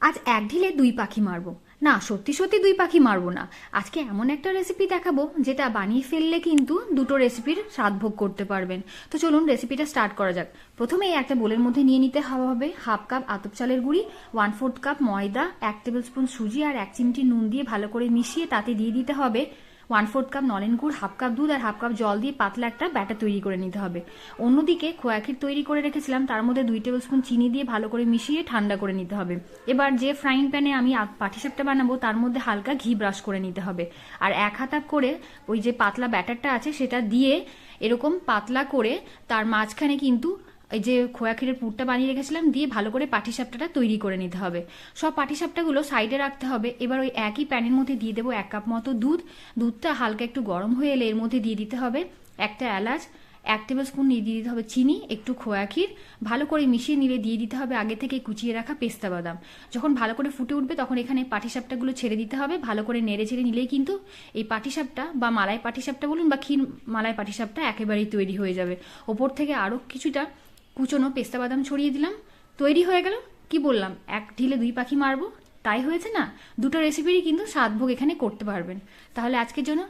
আজ এক ঢিলে দুই পাখি মারবো না, সত্যি সত্যি দুই পাখি মারবো না। আজকে এমন একটা রেসিপি দেখাবো যেটা বানিয়ে ফেললে কিন্তু দুটো রেসিপির স্বাদ ভোগ করতে পারবেন। তো চলুন রেসিপিটা স্টার্ট করা যাক। প্রথমেই একটা বোলের মধ্যে নিয়ে নিতে হবে হাফ কাপ আতপ চালের গুঁড়ি, 1/4 কাপ ময়দা, 1 টেবিল স্পুন সুজি আর 1 চিমটি নুন দিয়ে ভালো করে মিশিয়ে তাতে দিয়ে দিতে হবে 1/4 কাপ নলেন গুড়, হাফ কাপ দুধ আর হাফ কাপ জল দিয়ে পাতলা একটা ব্যাটার তৈরি করে নিতে হবে। অন্যদিকে খোয়া ক্ষীর তৈরি করে রেখেছিলাম, তার মধ্যে 2 টেবিল স্পুন চিনি দিয়ে ভালো করে মিশিয়ে ঠান্ডা করে নিতে হবে। এবার যে ফ্রাইং প্যানে আমি পাটিসাপটা বানাবো তার মধ্যে হালকা ঘি ব্রাশ করে নিতে হবে। আর এক হাতা করে ওই যে পাতলা ব্যাটারটা আছে সেটা দিয়ে এরকম পাতলা করে তার মাঝখানে কিন্তু এই যে খোয়া ক্ষীরের পুরটা বানিয়ে রেখেছিলাম দিয়ে ভালো করে পাটিসাপটাটা তৈরি করে নিতে হবে। সব পাটিসাপটাগুলো সাইডে রাখতে হবে। এবার ওই একই প্যানের মধ্যে দিয়ে দেবো 1 কাপ মতো দুধ। দুধটা হালকা একটু গরম হয়ে এলে এর মধ্যে দিয়ে দিতে হবে একটা এলাচ, 1 টেবিল স্পুন দিয়ে দিতে হবে চিনি, একটু খোয়া ক্ষীর, ভালো করে মিশিয়ে নিলে দিয়ে দিতে হবে আগে থেকে কুচিয়ে রাখা পেস্তা বাদাম। যখন ভালো করে ফুটে উঠবে তখন এখানে পাটিসাপটাগুলো ছেড়ে দিতে হবে। ভালো করে নেড়ে ছেড়ে নিলেই কিন্তু এই পাটিসাপটা বা মালাই পাটিসাপটা বলুন বা ক্ষীর মালাই পাটিসাপটা একেবারেই তৈরি হয়ে যাবে। ওপর থেকে আরও কিছুটা কুচনো পেস্তা বাদাম ছড়িয়ে দিলাম, তৈরি হয়ে গেল। কি বললাম, এক ঢিলে দুই পাখি মারবো, তাই হয়েছে না? দুটো রেসিপিরই কিন্তু স্বাদ ভোগ এখানে করতে পারবেন। তাহলে আজকের জন্য